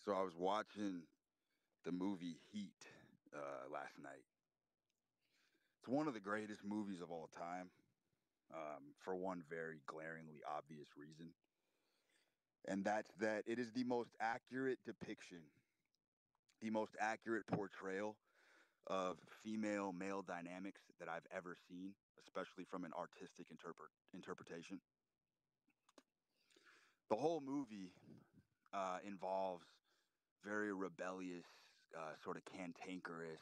So I was watching the movie Heat last night. It's one of the greatest movies of all time, for one very glaringly obvious reason, and that's that it is the most accurate depiction, the most accurate portrayal of female male dynamics that I've ever seen, especially from an artistic interpretation. The whole movie involves very rebellious, sort of cantankerous,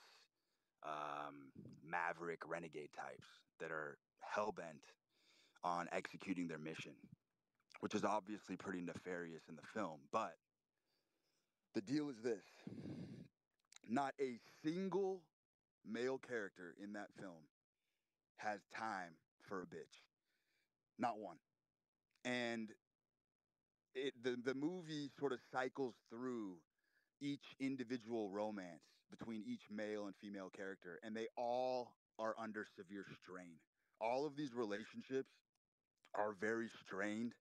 maverick renegade types that are hell bent on executing their mission, which is obviously pretty nefarious in the film. But the deal is this: not a single male character in that film has time for a bitch. Not one. And the movie sort of cycles through each individual romance between each male and female character, and they all are under severe strain. All of these relationships are very strained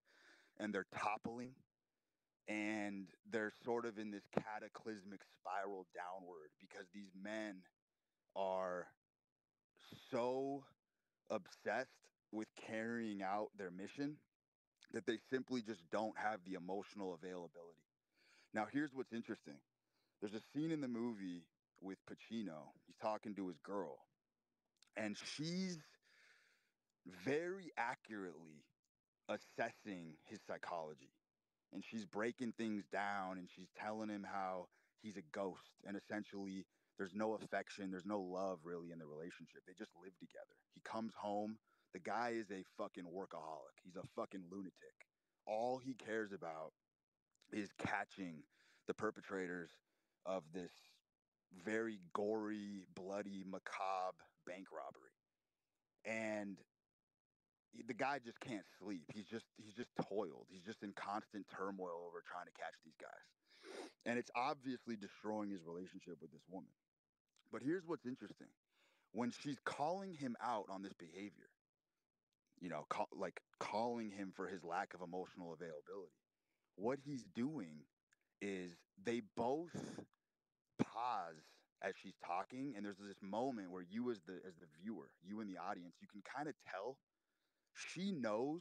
and they're toppling, and they're sort of in this cataclysmic spiral downward because these men are so obsessed with carrying out their mission that they simply just don't have the emotional availability. Now, here's what's interesting: there's a scene in the movie with Pacino. He's talking to his girl, and she's very accurately assessing his psychology. And she's breaking things down and she's telling him how he's a ghost and essentially there's no affection, there's no love really in the relationship. They just live together. He comes home, the guy is a fucking workaholic. He's a fucking lunatic. All he cares about is catching the perpetrators of this very gory, bloody, macabre bank robbery. And the guy just can't sleep. He's just toiled. He's just in constant turmoil over trying to catch these guys. And it's obviously destroying his relationship with this woman. But here's what's interesting. When she's calling him out on this behavior, like calling him for his lack of emotional availability, what he's doing is they both pause as she's talking, and there's this moment where you as the viewer, you in the audience, you can kind of tell she knows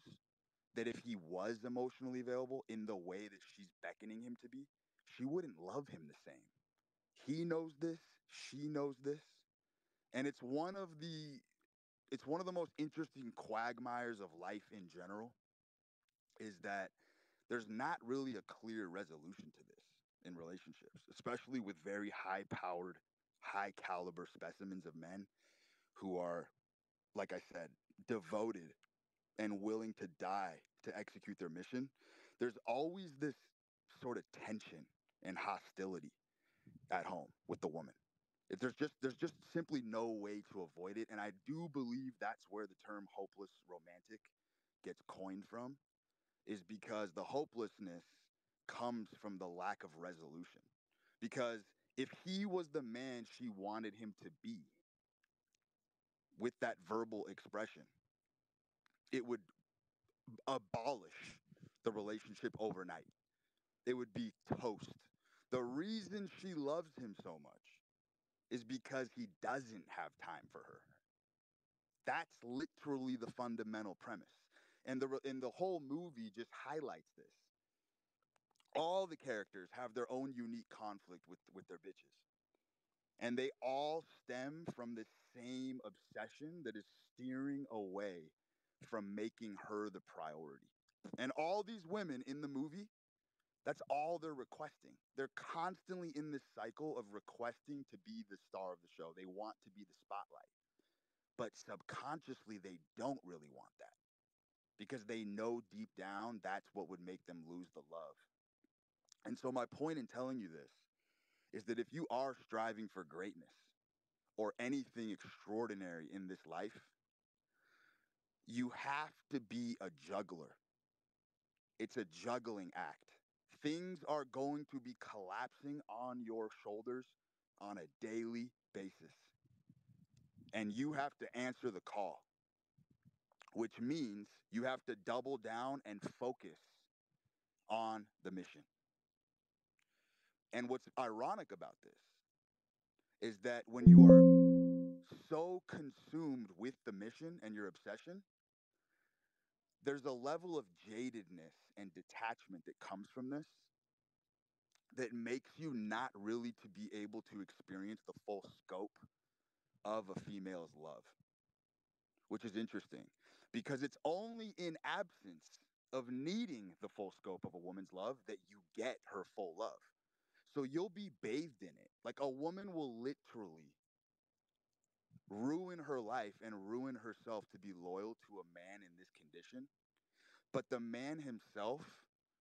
that if he was emotionally available in the way that she's beckoning him to be, she wouldn't love him the same. He knows this, she knows this, and it's one of the most interesting quagmires of life in general is that there's not really a clear resolution to this in relationships, especially with very high powered, high caliber specimens of men who are, like I said, devoted and willing to die to execute their mission. There's always this sort of tension and hostility at home with the woman. There's just simply no way to avoid it, and I do believe that's where the term hopeless romantic gets coined from, is because the hopelessness comes from the lack of resolution. Because if he was the man she wanted him to be with that verbal expression, it would abolish the relationship overnight. It would be toast. The reason she loves him so much is because he doesn't have time for her. That's literally the fundamental premise. And the whole movie just highlights this. All the characters have their own unique conflict with their bitches. And they all stem from the same obsession that is steering away from making her the priority. And all these women in the movie, that's all they're requesting. They're constantly in this cycle of requesting to be the star of the show. They want to be the spotlight. But subconsciously, they don't really want that because they know deep down that's what would make them lose the love. And so, my point in telling you this is that if you are striving for greatness or anything extraordinary in this life, you have to be a juggler. It's a juggling act. Things are going to be collapsing on your shoulders on a daily basis. And you have to answer the call, which means you have to double down and focus on the mission. And what's ironic about this is that when you are so consumed with the mission and your obsession, there's a level of jadedness and detachment that comes from this that makes you not really to be able to experience the full scope of a female's love, which is interesting because it's only in absence of needing the full scope of a woman's love that you get her full love. So you'll be bathed in it. Like a woman will literally ruin her life and ruin herself to be loyal to a man in this condition, but the man himself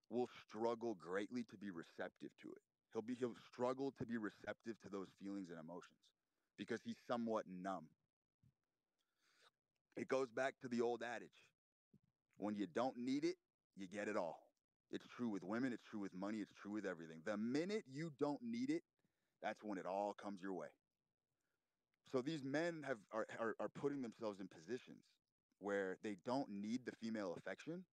will struggle greatly to be receptive to it. He'll struggle to be receptive to those feelings and emotions because he's somewhat numb. It goes back to the old adage: when you don't need it, you get it all. It's true with women, it's true with money, it's true with everything. The minute you don't need it, that's when it all comes your way. So these men are putting themselves in positions where they don't need the female affection,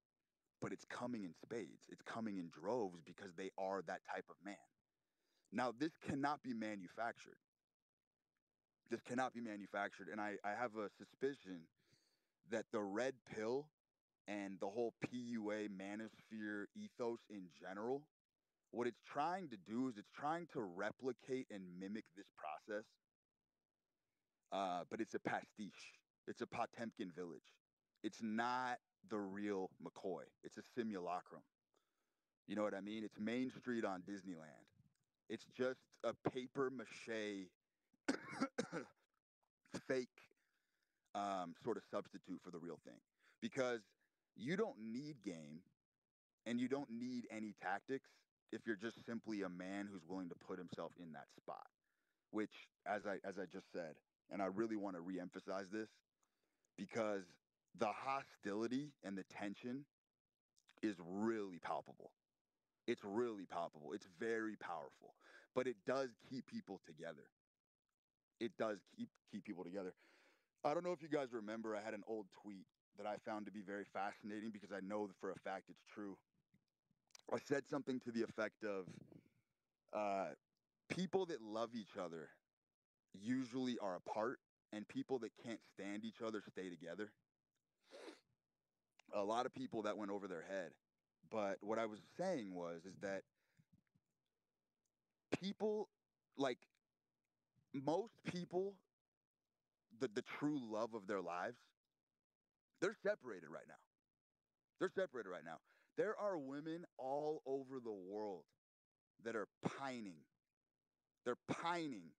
but it's coming in spades. It's coming in droves because they are that type of man. Now, this cannot be manufactured. This cannot be manufactured. And I have a suspicion that the red pill and the whole PUA manosphere ethos in general, what it's trying to do is it's trying to replicate and mimic this process, but it's a pastiche. It's a Potemkin village. It's not the real McCoy. It's a simulacrum. You know what I mean? It's Main Street on Disneyland. It's just a paper mache fake sort of substitute for the real thing. Because you don't need game and you don't need any tactics if you're just simply a man who's willing to put himself in that spot. Which, as I just said, and I really want to reemphasize this because the hostility and the tension is really palpable. It's really palpable. It's very powerful, but it does keep people together. It does keep people together. I don't know if you guys remember, I had an old tweet that I found to be very fascinating because I know for a fact it's true. I said something to the effect of uh, people that love each other usually are apart, and people that can't stand each other stay together. A lot of people that went over their head. But what I was saying was is that people, like most people, the true love of their lives, they're separated right now. They're separated right now. There are women all over the world that are pining. They're pining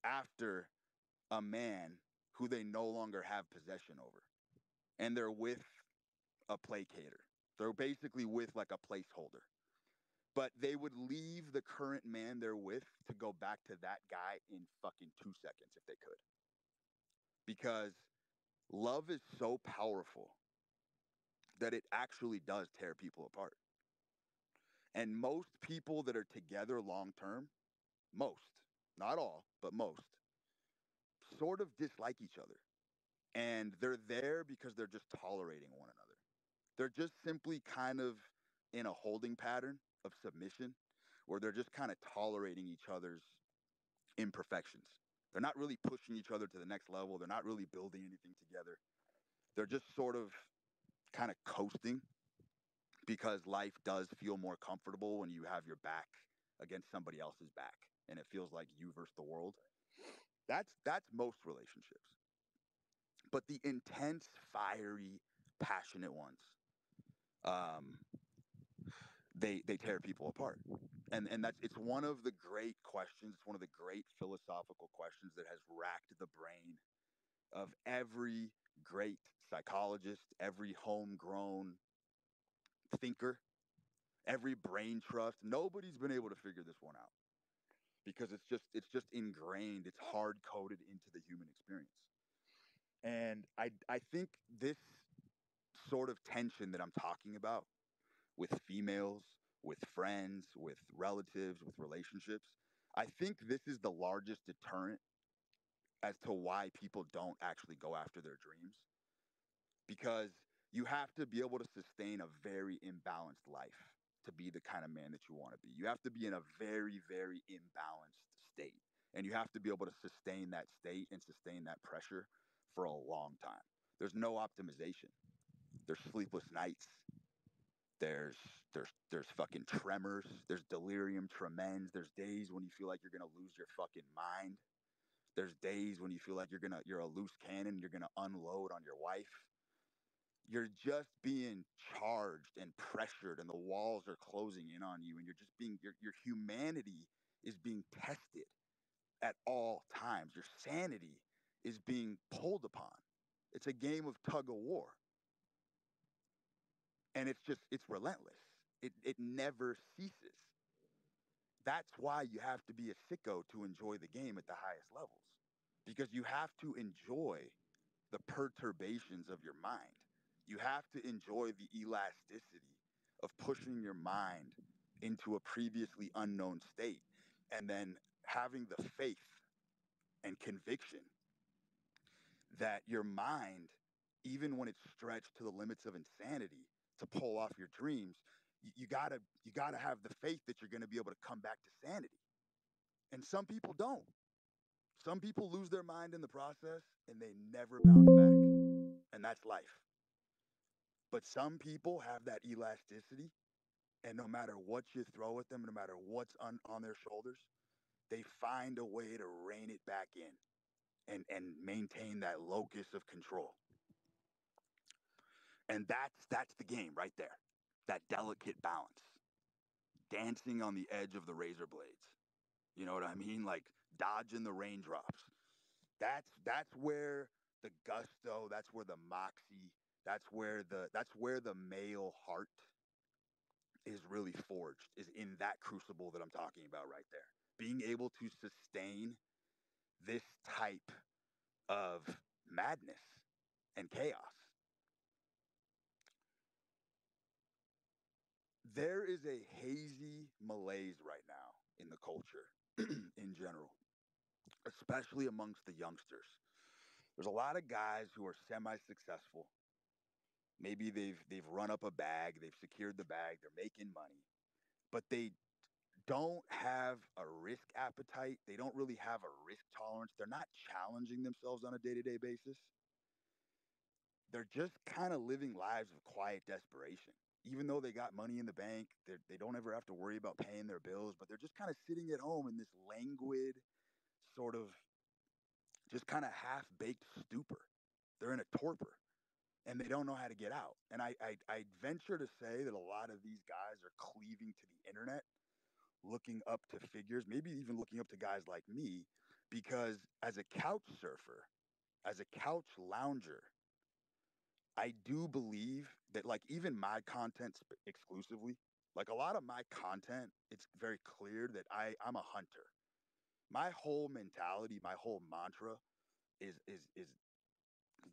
after a man who they no longer have possession over. And they're with a placater. They're basically with like a placeholder. But they would leave the current man they're with to go back to that guy in fucking 2 seconds if they could. Because love is so powerful that it actually does tear people apart. And most people that are together long term, most, not all, but most, sort of dislike each other. And they're there because they're just tolerating one another. They're just simply kind of in a holding pattern of submission where they're just kind of tolerating each other's imperfections. They're not really pushing each other to the next level. They're not really building anything together. They're just sort of kind of coasting because life does feel more comfortable when you have your back against somebody else's back and it feels like you versus the world. That's most relationships. But the intense, fiery, passionate ones, um, they tear people apart. And that's it's one of the great questions, it's one of the great philosophical questions that has racked the brain of every great psychologist, every homegrown thinker, every brain trust. Nobody's been able to figure this one out because it's just ingrained, it's hard coded into the human experience. And I think this sort of tension that I'm talking about with females, with friends, with relatives, with relationships, I think this is the largest deterrent as to why people don't actually go after their dreams because you have to be able to sustain a very imbalanced life to be the kind of man that you want to be. You have to be in a very, very imbalanced state. And you have to be able to sustain that state and sustain that pressure for a long time. There's no optimization. There's sleepless nights. There's there's fucking tremors. There's delirium tremens. There's days when you feel like you're gonna lose your fucking mind. There's days when you feel like you're a loose cannon. You're gonna unload on your wife. You're just being charged and pressured, and the walls are closing in on you, and you're just being your humanity is being tested at all times. Your sanity is being pulled upon. It's a game of tug of war, and it's relentless. It never ceases. That's why you have to be a sicko to enjoy the game at the highest levels, because you have to enjoy the perturbations of your mind. You have to enjoy the elasticity of pushing your mind into a previously unknown state and then having the faith and conviction that your mind, even when it's stretched to the limits of insanity to pull off your dreams, you gotta have the faith that you're gonna be able to come back to sanity. And some people don't. Some people lose their mind in the process and they never bounce back. And that's life. But some people have that elasticity, and no matter what you throw at them, no matter what's on their shoulders, they find a way to rein it back in and maintain that locus of control. And that's the game right there. That delicate balance, dancing on the edge of the razor blades. You know what I mean? Like dodging the raindrops. That's where the gusto, that's where the moxie, that's where the male heart is really forged, is in that crucible that I'm talking about right there. Being able to sustain this type of madness and chaos. There is a hazy malaise right now in the culture in general, especially amongst the youngsters. There's a lot of guys who are semi-successful. Maybe they've run up a bag, they've secured the bag, they're making money, but they don't have a risk appetite. They don't really have a risk tolerance. They're not challenging themselves on a day-to-day basis. They're just kind of living lives of quiet desperation. Even though they got money in the bank, they don't ever have to worry about paying their bills, but they're just kind of sitting at home in this languid, sort of just kind of half baked stupor. They're in a torpor and they don't know how to get out. And I venture to say that a lot of these guys are cleaving to the internet, looking up to figures, maybe even looking up to guys like me, because as a couch surfer, as a couch lounger, I do believe that, like, even my content exclusively, like a lot of my content, it's very clear that I'm a hunter. My whole mentality, my whole mantra is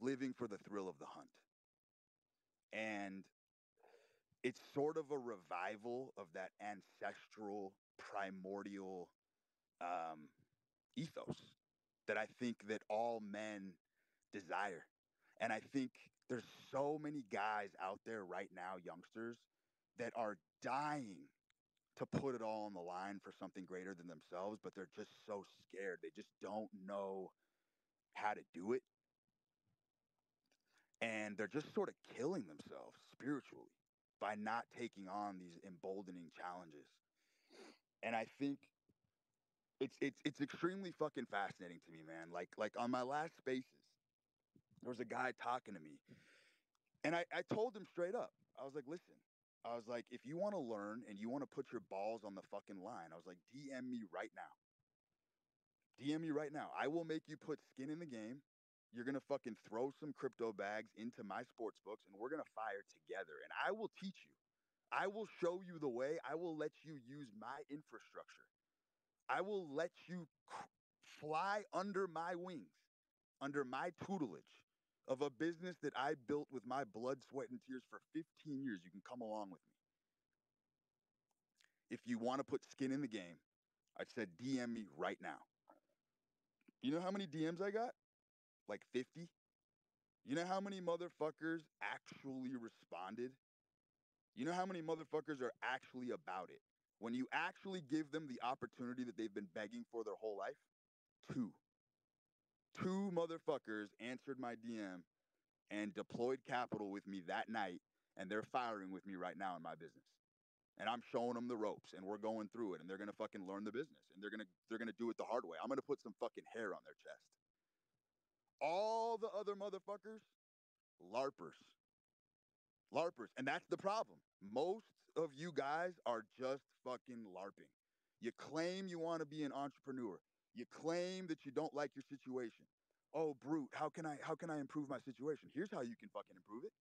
living for the thrill of the hunt. And it's sort of a revival of that ancestral, primordial um, ethos that I think that all men desire. And I think there's so many guys out there right now, youngsters, that are dying to put it all on the line for something greater than themselves, but they're just so scared. They just don't know how to do it. And they're just sort of killing themselves spiritually by not taking on these emboldening challenges. And I think it's extremely fucking fascinating to me, man. Like on my last spaces, there was a guy talking to me, and I told him straight up. I was like, listen, I was like, if you want to learn and you want to put your balls on the fucking line, I was like, DM me right now. DM me right now. I will make you put skin in the game. You're gonna fucking throw some crypto bags into my sports books, and we're gonna fire together. And I will teach you. I will show you the way. I will let you use my infrastructure. I will let you fly under my wings, under my tutelage of a business that I built with my blood, sweat, and tears for 15 years. You can come along with me. If you want to put skin in the game, I said DM me right now. You know how many DMs I got? Like 50? You know how many motherfuckers actually responded You know how many motherfuckers are actually about it? When you actually give them the opportunity that they've been begging for their whole life? Two. Two motherfuckers answered my DM and deployed capital with me that night, and they're firing with me right now in my business. And I'm showing them the ropes, and we're going through it, and they're gonna fucking learn the business, and they're gonna do it the hard way. I'm gonna put some fucking hair on their chest. All the other motherfuckers, larpers, larpers, and that's the problem. Most of you guys are just fucking larping. You claim you want to be an entrepreneur. You claim that you don't like your situation. Oh, brute, how can I improve my situation? Here's how you can fucking improve it.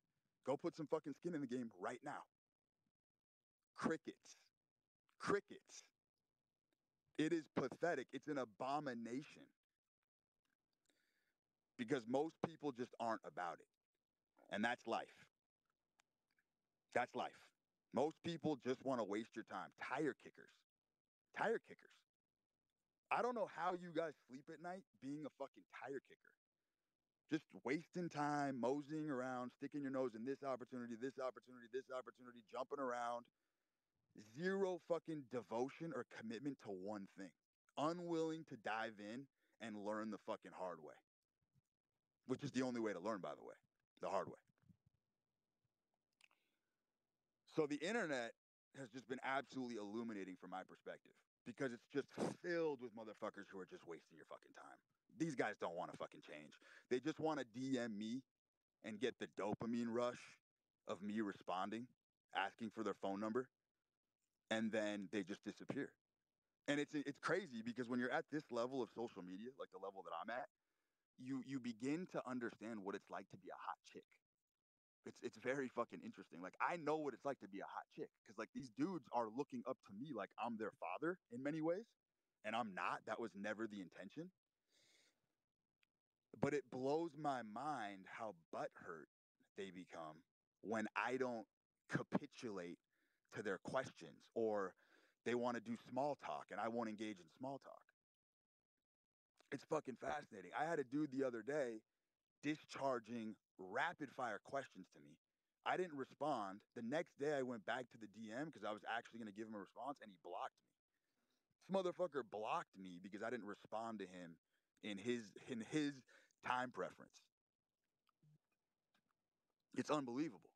Go put some fucking skin in the game right now. Crickets. Crickets. It is pathetic. It's an abomination because most people just aren't about it. And that's life. That's life. Most people just want to waste your time. Tire kickers. Tire kickers. I don't know how you guys sleep at night being a fucking tire kicker. Just wasting time, moseying around, sticking your nose in this opportunity, this opportunity, this opportunity, jumping around. Zero fucking devotion or commitment to one thing. Unwilling to dive in and learn the fucking hard way. Which is the only way to learn, by the way. The hard way. So the internet has just been absolutely illuminating from my perspective because it's just filled with motherfuckers who are just wasting your fucking time. These guys don't want to fucking change. They just want to DM me and get the dopamine rush of me responding, asking for their phone number, and then they just disappear. And it's crazy because when you're at this level of social media, like the level that I'm at, you begin to understand what it's like to be a hot chick. It's very fucking interesting. Like I know what it's like to be a hot chick because like these dudes are looking up to me like I'm their father in many ways, and I'm not. That was never the intention. But it blows my mind how butthurt they become when I don't capitulate to their questions or they want to do small talk and I won't engage in small talk. It's fucking fascinating. I had a dude the other day discharging rapid fire questions to me. I didn't respond. The next day I went back to the DM because I was actually going to give him a response and he blocked me. This motherfucker blocked me because I didn't respond to him in his time preference. It's unbelievable.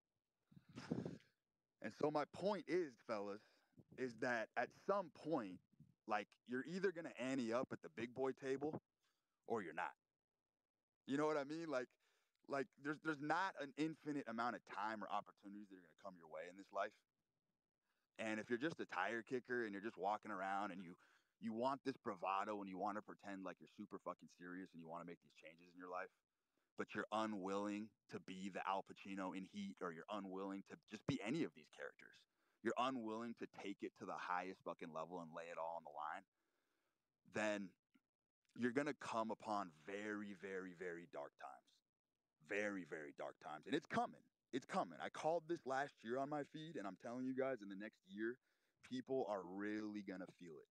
And so my point is, fellas, is that at some point, like you're either gonna ante up at the big boy table or you're not. You know what I mean? Like there's not an infinite amount of time or opportunities that are gonna come your way in this life. And if you're just a tire kicker and you're just walking around and you want this bravado and you want to pretend like you're super fucking serious and you want to make these changes in your life, but you're unwilling to be the Al Pacino in Heat, or you're unwilling to just be any of these characters. You're unwilling to take it to the highest fucking level and lay it all on the line, then you're going to come upon very, very, very dark times. Very, very dark times. And it's coming. It's coming. I called this last year on my feed, and I'm telling you guys, in the next year, people are really going to feel it.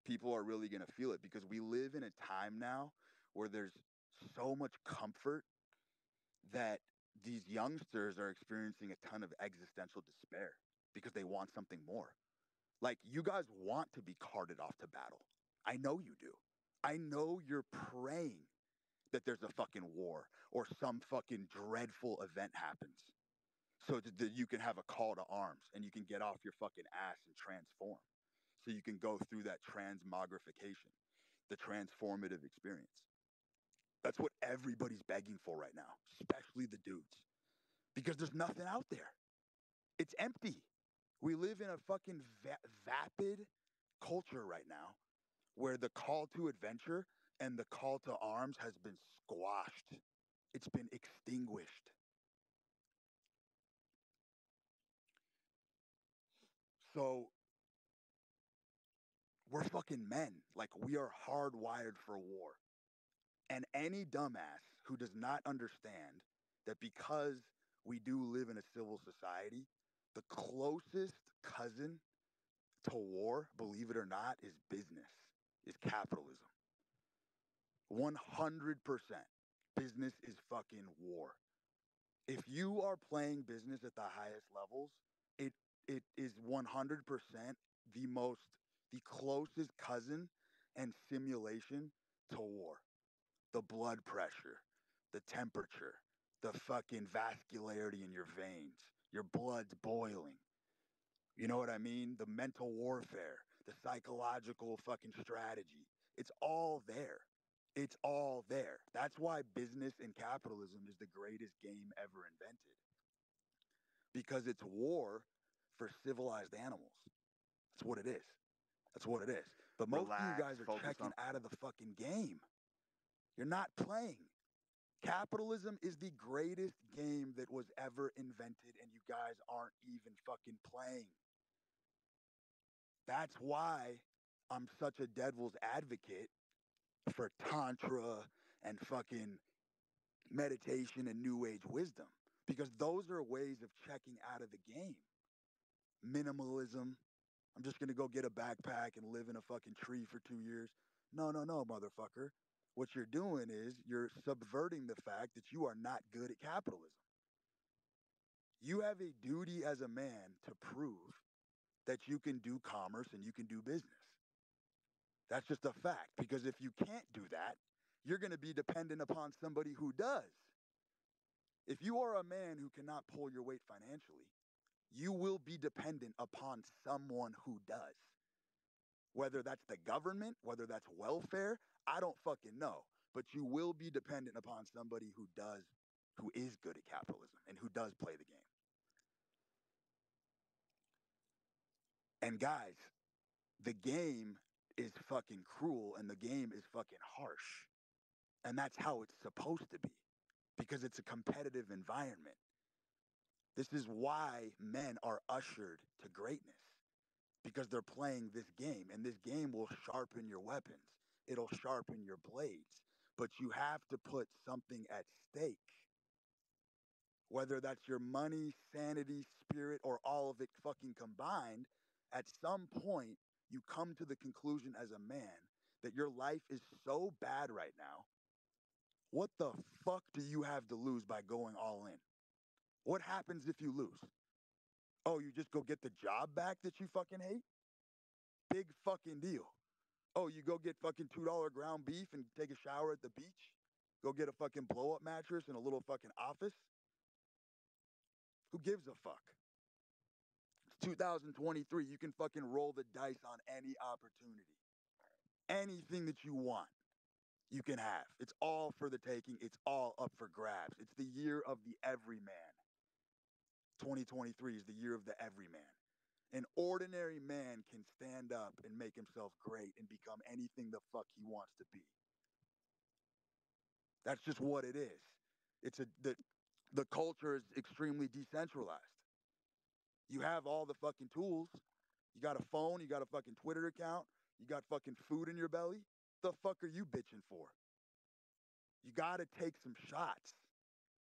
People are really going to feel it because we live in a time now where there's so much comfort that these youngsters are experiencing a ton of existential despair because they want something more. Like, you guys want to be carted off to battle. I know you do. I know you're praying that there's a fucking war or some fucking dreadful event happens so that you can have a call to arms and you can get off your fucking ass and transform. So you can go through that transmogrification, the transformative experience. That's what everybody's begging for right now, especially the dudes, because there's nothing out there. It's empty. We live in a fucking vapid culture right now where the call to adventure and the call to arms has been squashed. It's been extinguished. So we're fucking men. Like, we are hardwired for war. And any dumbass who does not understand that because we do live in a civil society, the closest cousin to war, believe it or not, is business, is capitalism. 100%. Business is fucking war. If you are playing business at the highest levels, it it is 100% the closest cousin and simulation to war. The blood pressure, the temperature, the fucking vascularity in your veins, your blood's boiling. You know what I mean? The mental warfare, the psychological fucking strategy. It's all there. It's all there. That's why business and capitalism is the greatest game ever invented. Because it's war for civilized animals. That's what it is. That's what it is. But most of you guys are checking out of the fucking game. You're not playing. Capitalism is the greatest game that was ever invented, and you guys aren't even fucking playing. That's why I'm such a devil's advocate for Tantra and fucking meditation and New Age wisdom, because those are ways of checking out of the game. Minimalism. I'm just going to go get a backpack and live in a fucking tree for 2 years. No, no, no, motherfucker. What you're doing is you're subverting the fact that you are not good at capitalism. You have a duty as a man to prove that you can do commerce and you can do business. That's just a fact, because if you can't do that, you're going to be dependent upon somebody who does. If you are a man who cannot pull your weight financially, you will be dependent upon someone who does. Whether that's the government, whether that's welfare, I don't fucking know. But you will be dependent upon somebody who is good at capitalism and who does play the game. And guys, the game is fucking cruel and the game is fucking harsh. And that's how it's supposed to be, because it's a competitive environment. This is why men are ushered to greatness, because they're playing this game, and this game will sharpen your weapons. It'll sharpen your blades, but you have to put something at stake. Whether that's your money, sanity, spirit, or all of it fucking combined, at some point you come to the conclusion as a man that your life is so bad right now. What the fuck do you have to lose by going all in? What happens if you lose? Oh, you just go get the job back that you fucking hate? Big fucking deal. Oh, you go get fucking $2 ground beef and take a shower at the beach? Go get a fucking blow up mattress in a little fucking office? Who gives a fuck? It's 2023. You can fucking roll the dice on any opportunity. Anything that you want, you can have. It's all for the taking. It's all up for grabs. It's the year of the everyman. 2023 is the year of the everyman. An ordinary man can stand up and make himself great and become anything the fuck he wants to be. That's just what it is. The culture is extremely decentralized. You have all the fucking tools. You got a phone, you got a fucking Twitter account, you got fucking food in your belly. The fuck are you bitching for? You gotta take some shots.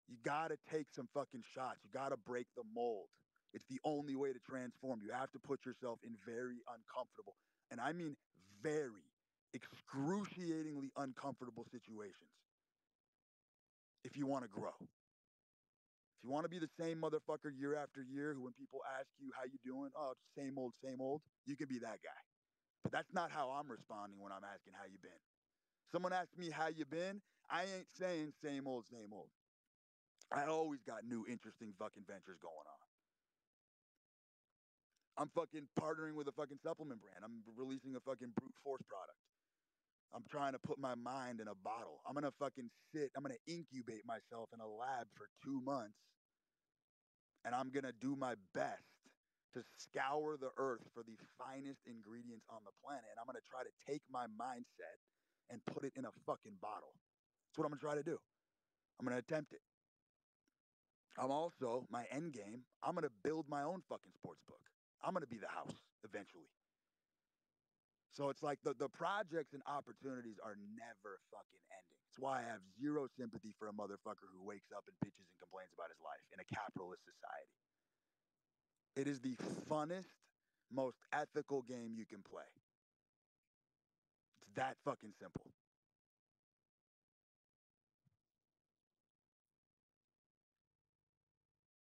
You gotta take some fucking shots. You gotta break the mold. It's the only way to transform. You have to put yourself in very uncomfortable, and I mean very excruciatingly uncomfortable situations if you want to grow. If you want to be the same motherfucker year after year who when people ask you how you doing, oh, same old, you can be that guy. But that's not how I'm responding when I'm asking how you been. Someone asks me how you been, I ain't saying same old, same old. I always got new interesting fucking ventures going on. I'm fucking partnering with a fucking supplement brand. I'm releasing a fucking brute force product. I'm trying to put my mind in a bottle. I'm gonna fucking I'm gonna incubate myself in a lab for 2 months, and I'm gonna do my best to scour the earth for the finest ingredients on the planet. And I'm gonna try to take my mindset and put it in a fucking bottle. That's what I'm gonna try to do. I'm gonna attempt it. I'm also, my end game, I'm gonna build my own fucking sports book. I'm gonna be the house eventually. So it's like the projects and opportunities are never fucking ending. It's why I have zero sympathy for a motherfucker who wakes up and bitches and complains about his life in a capitalist society. It is the funnest, most ethical game you can play. It's that fucking simple.